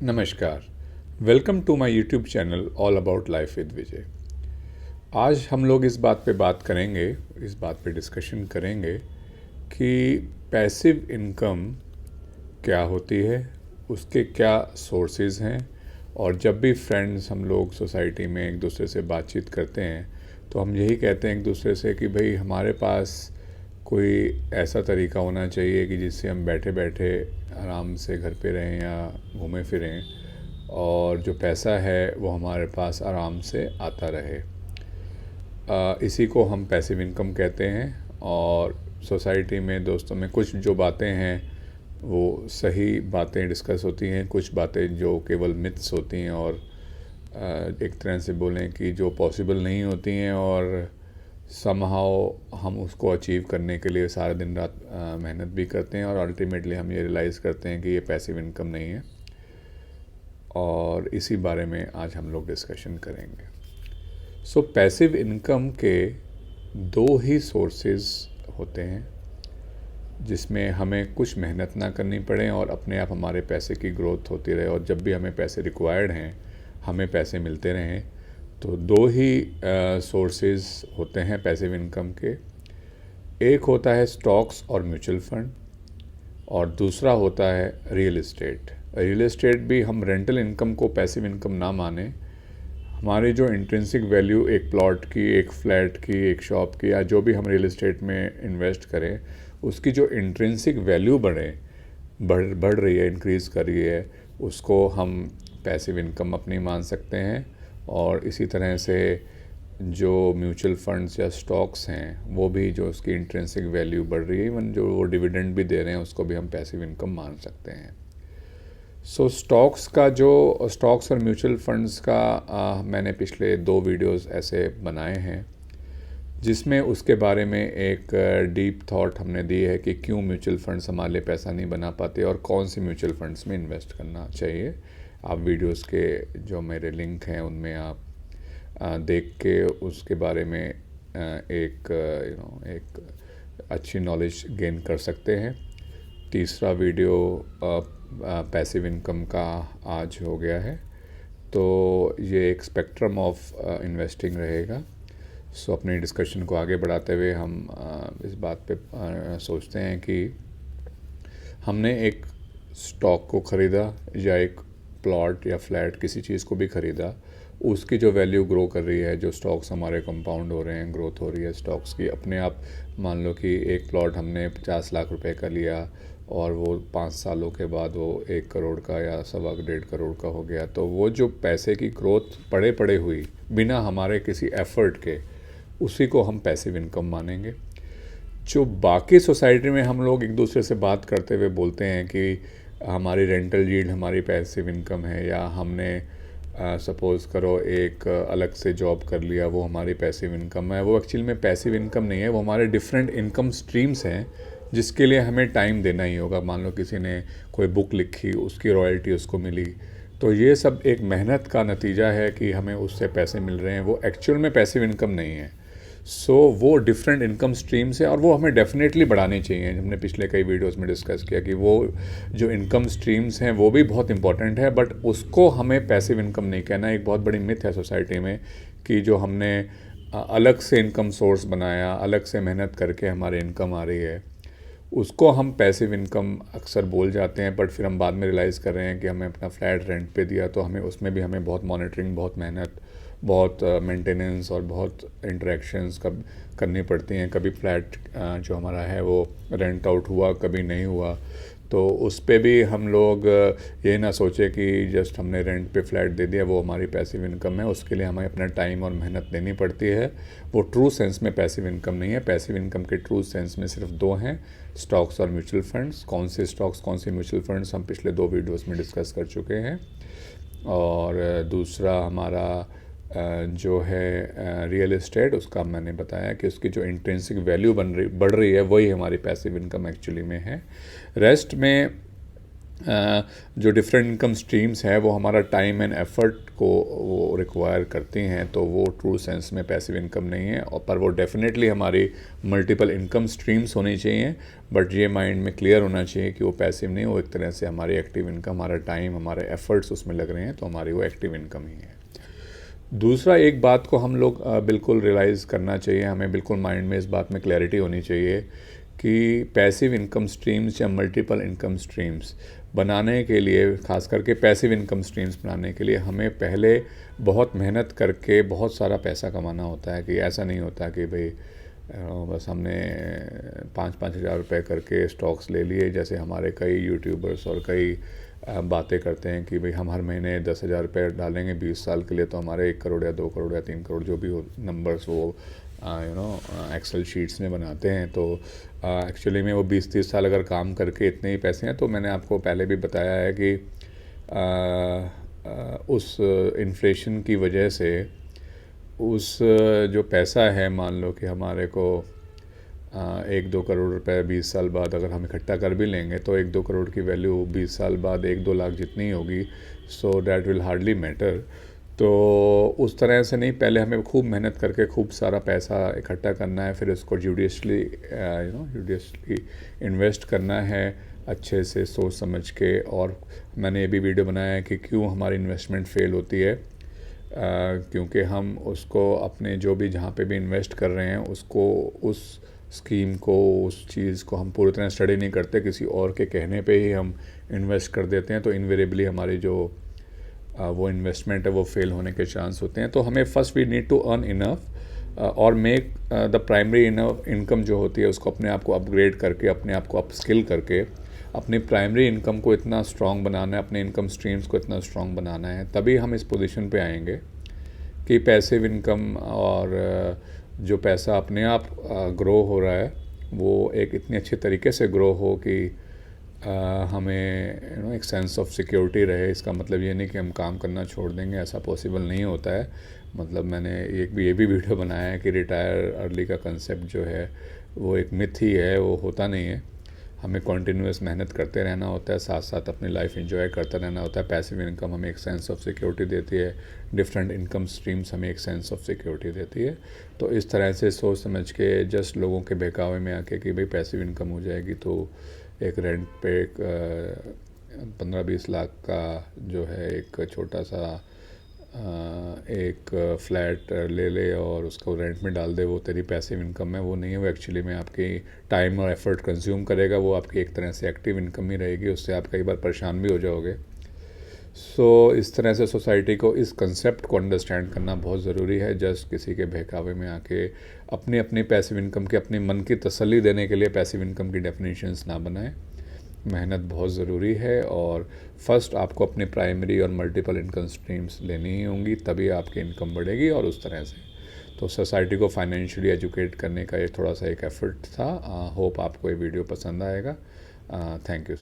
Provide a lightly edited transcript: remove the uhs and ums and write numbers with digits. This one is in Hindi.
नमस्कार। Welcome to my YouTube channel all about life with Vijay. आज हम लोग इस बात पे डिस्कशन करेंगे कि पैसिव इनकम क्या होती है, उसके क्या सोर्सेज हैं। और जब भी फ्रेंड्स हम लोग सोसाइटी में एक दूसरे से बातचीत करते हैं तो हम यही कहते हैं एक दूसरे से कि भाई हमारे पास कोई ऐसा तरीका होना चाहिए कि जिससे हम बैठे बैठे आराम से घर पे रहें या घूमें फिरें और जो पैसा है वो हमारे पास आराम से आता रहे। इसी को हम पैसिव इनकम कहते हैं। और सोसाइटी में दोस्तों में कुछ जो बातें हैं वो सही बातें डिस्कस होती हैं, कुछ बातें जो केवल मिथ्स होती हैं और एक तरह से बोलें कि जो पॉसिबल नहीं होती हैं और समहाउ हम उसको अचीव करने के लिए सारा दिन रात मेहनत भी करते हैं और अल्टीमेटली हम ये रियलाइज़ करते हैं कि ये पैसिव इनकम नहीं है। और इसी बारे में आज हम लोग डिस्कशन करेंगे। सो पैसिव इनकम के दो ही सोर्सेज होते हैं जिसमें हमें कुछ मेहनत ना करनी पड़े और अपने आप हमारे पैसे की ग्रोथ होती रहे और जब भी हमें पैसे रिक्वायर्ड हैं हमें पैसे मिलते रहें। तो दो ही सोर्सेज होते हैं पैसिव इनकम के। एक होता है स्टॉक्स और म्यूचुअल फंड और दूसरा होता है रियल एस्टेट। रियल एस्टेट भी हम रेंटल इनकम को पैसिव इनकम ना माने। हमारी जो इंट्रिंसिक वैल्यू एक प्लॉट की, एक फ्लैट की, एक शॉप की या जो भी हम रियल एस्टेट में इन्वेस्ट करें उसकी जो इंट्रिंसिक वैल्यू बढ़ रही है, इंक्रीज़ कर रही है, उसको हम पैसिव इनकम अपनी मान सकते हैं। और इसी तरह से जो म्यूचुअल फंड्स या स्टॉक्स हैं वो भी जो उसकी इंट्रिंसिक वैल्यू बढ़ रही है, इवन जो वो डिविडेंड भी दे रहे हैं उसको भी हम पैसिव इनकम मान सकते हैं। सो स्टॉक्स और म्यूचुअल फंड्स का मैंने पिछले 2 वीडियोस ऐसे बनाए हैं जिसमें उसके बारे में एक डीप थॉट हमने दी है कि क्यों म्यूचुअल फंड्स हमारे लिए पैसा नहीं बना पाते और कौन सी म्यूचुअल फंड्स में इन्वेस्ट करना चाहिए। आप वीडियोस के जो मेरे लिंक हैं उनमें आप देख के उसके बारे में एक अच्छी नॉलेज गेन कर सकते हैं। तीसरा वीडियो पैसिव इनकम का आज हो गया है, तो ये एक स्पेक्ट्रम ऑफ इन्वेस्टिंग रहेगा। सो अपनी डिस्कशन को आगे बढ़ाते हुए हम इस बात पे सोचते हैं कि हमने एक स्टॉक को ख़रीदा या एक प्लॉट या फ्लैट किसी चीज़ को भी ख़रीदा, उसकी जो वैल्यू ग्रो कर रही है, जो स्टॉक्स हमारे कंपाउंड हो रहे हैं, ग्रोथ हो रही है स्टॉक्स की। अपने आप मान लो कि एक प्लॉट हमने 50 लाख रुपए का लिया और वो 5 सालों के बाद वो 1 करोड़ का या 1.25 करोड़ का हो गया, तो वो जो पैसे की ग्रोथ पड़े पड़े हुई बिना हमारे किसी एफर्ट के, उसी को हम पैसिव इनकम मानेंगे। जो बाकी सोसाइटी में हम लोग एक दूसरे से बात करते हुए बोलते हैं कि हमारी रेंटल यील्ड हमारी पैसिव इनकम है, या हमने सपोज़ करो एक अलग से जॉब कर लिया वो हमारी पैसिव इनकम है, वो एक्चुअली में पैसिव इनकम नहीं है, वो हमारे डिफरेंट इनकम स्ट्रीम्स हैं जिसके लिए हमें टाइम देना ही होगा। मान लो किसी ने कोई बुक लिखी, उसकी रॉयल्टी उसको मिली, तो ये सब एक मेहनत का नतीजा है कि हमें उससे पैसे मिल रहे हैं, वो एक्चुअल में पैसिव इनकम नहीं है। सो वो डिफरेंट इनकम स्ट्रीम्स है और वो हमें डेफिनेटली बढ़ानी चाहिए। हमने पिछले कई वीडियोस में डिस्कस किया कि वो जो इनकम स्ट्रीम्स हैं वो भी बहुत इंपॉर्टेंट है, बट उसको हमें पैसिव इनकम नहीं कहना। एक बहुत बड़ी मिथ है सोसाइटी में कि जो हमने अलग से इनकम सोर्स बनाया, अलग से मेहनत करके हमारी इनकम आ रही है, उसको हम पैसिव इनकम अक्सर बोल जाते हैं। बट फिर हम बाद में रियलाइज़ कर रहे हैं कि हमें अपना फ्लैट रेंट पे दिया तो हमें उसमें भी हमें बहुत मॉनिटरिंग, बहुत मेहनत, बहुत मेंटेनेंस और बहुत इंटरेक्शंस करनी पड़ती हैं। कभी फ्लैट जो हमारा है वो रेंट आउट हुआ, कभी नहीं हुआ, तो उस पे भी हम लोग ये ना सोचे कि जस्ट हमने रेंट पे फ्लैट दे दिया वो हमारी पैसिव इनकम है। उसके लिए हमें अपना टाइम और मेहनत देनी पड़ती है। वो ट्रू सेंस में पैसिव इनकम नहीं है। पैसिव इनकम के ट्रू सेंस में सिर्फ 2 हैं, स्टॉक्स और म्यूचुअल फंड्स। कौन से स्टॉक्स, कौन से म्यूचुअल फंड्स हम पिछले 2 वीडियोस में डिस्कस कर चुके हैं। और दूसरा हमारा जो है रियल एस्टेट, उसका मैंने बताया कि उसकी जो इंट्रिंसिक वैल्यू बढ़ रही है वही हमारी पैसिव इनकम एक्चुअली में है। रेस्ट में जो डिफरेंट इनकम स्ट्रीम्स हैं वो हमारा टाइम एंड एफर्ट को वो रिक्वायर करती हैं, तो वो ट्रू सेंस में पैसिव इनकम नहीं है। और पर वो डेफिनेटली हमारी मल्टीपल इनकम स्ट्रीम्स होनी चाहिए, बट ये माइंड में क्लियर होना चाहिए कि वो पैसिव नहीं, वो एक तरह से हमारी एक्टिव इनकम, हमारा टाइम, हमारे एफर्ट्स उसमें लग रहे हैं, तो हमारी वो एक्टिव इनकम ही है। दूसरा, एक बात को हम लोग बिल्कुल रियलाइज़ करना चाहिए, हमें बिल्कुल माइंड में इस बात में क्लैरिटी होनी चाहिए कि पैसिव इनकम स्ट्रीम्स या मल्टीपल इनकम स्ट्रीम्स बनाने के लिए, ख़ास करके पैसिव इनकम स्ट्रीम्स बनाने के लिए हमें पहले बहुत मेहनत करके बहुत सारा पैसा कमाना होता है। कि ऐसा नहीं होता कि भाई बस हमने 5-5 हज़ार रुपये करके स्टॉक्स ले लिए, जैसे हमारे कई यूट्यूबर्स और कई बातें करते हैं कि भाई हम हर महीने 10,000 रुपये डालेंगे 20 साल के लिए, तो हमारे 1 करोड़ या 2 करोड़ या 3 करोड़ जो भी हो नंबर्स वो एक्सेल शीट्स में बनाते हैं। तो एक्चुअली में वो 20-30 साल अगर काम करके इतने ही पैसे हैं, तो मैंने आपको पहले भी बताया है कि उस इन्फ्लेशन की वजह से उस जो पैसा है, मान लो कि हमारे को 1-2 करोड़ रुपए 20 साल बाद अगर हम इकट्ठा कर भी लेंगे, तो 1-2 करोड़ की वैल्यू 20 साल बाद 1-2 लाख जितनी होगी, so that will hardly matter. तो उस तरह से नहीं, पहले हमें खूब मेहनत करके खूब सारा पैसा इकट्ठा करना है, फिर इसको जुडिशली इन्वेस्ट करना है अच्छे से सोच समझ के। और मैंने ये भी वीडियो बनाया है कि क्यों हमारी इन्वेस्टमेंट फ़ेल होती है, क्योंकि हम उसको अपने जो भी जहाँ पे भी इन्वेस्ट कर रहे हैं उसको, उस स्कीम को, उस चीज़ को हम पूरी तरह स्टडी नहीं करते, किसी और के कहने पे ही हम इन्वेस्ट कर देते हैं, तो इनवेरेबली हमारी जो वो इन्वेस्टमेंट है वो फेल होने के चांस होते हैं। तो हमें first we need to earn enough और मेक द प्राइमरी इनकम जो होती है उसको अपने आप को अपग्रेड करके, अपने आप को अपस्किल करके अपनी प्राइमरी इनकम को इतना स्ट्रॉन्ग बनाना है, अपने इनकम स्ट्रीम्स को इतना स्ट्रॉन्ग बनाना है, तभी हम इस पोजीशन पे आएंगे कि पैसिव इनकम और जो पैसा अपने आप ग्रो हो रहा है वो एक इतनी अच्छे तरीके से ग्रो हो कि हमें एक सेंस ऑफ सिक्योरिटी रहे। इसका मतलब ये नहीं कि हम काम करना छोड़ देंगे, ऐसा पॉसिबल नहीं होता है। मतलब मैंने ये भी वीडियो बनाया है कि रिटायर अर्ली का कंसेप्ट जो है वो एक मिथ ही है, वो होता नहीं है। हमें कॉन्टीन्यूस मेहनत करते रहना होता है, साथ साथ अपनी लाइफ एंजॉय करते रहना होता है। पैसिव इनकम हमें एक सेंस ऑफ सिक्योरिटी देती है, डिफरेंट इनकम स्ट्रीम्स हमें एक सेंस ऑफ सिक्योरिटी देती है। तो इस तरह से सोच समझ के जस्ट लोगों के बहकावे में आके कि भाई पैसिव इनकम हो जाएगी तो एक रेंट पे एक 15-20 लाख का जो है एक छोटा सा एक फ़्लैट ले ले और उसको रेंट में डाल दे, वो तेरी पैसिव इनकम है, वो नहीं है। वो एक्चुअली में आपकी टाइम और एफर्ट कंज्यूम करेगा, वो आपकी एक तरह से एक्टिव इनकम ही रहेगी, उससे आप कई बार परेशान भी हो जाओगे। सो इस तरह से सोसाइटी को इस कंसेप्ट को अंडरस्टैंड करना बहुत ज़रूरी है। जस्ट किसी के बहकावे में आके अपनी अपनी पैसिव इनकम की, अपने मन की तसल्ली देने के लिए पैसिव इनकम की डेफिनेशंस ना बनाएं। मेहनत बहुत ज़रूरी है और फर्स्ट आपको अपनी प्राइमरी और मल्टीपल इनकम स्ट्रीम्स लेनी ही होंगी, तभी आपकी इनकम बढ़ेगी। और उस तरह से तो सोसाइटी को फाइनेंशियली एजुकेट करने का ये थोड़ा सा एक एफर्ट था। होप आपको ये वीडियो पसंद आएगा। Thank you.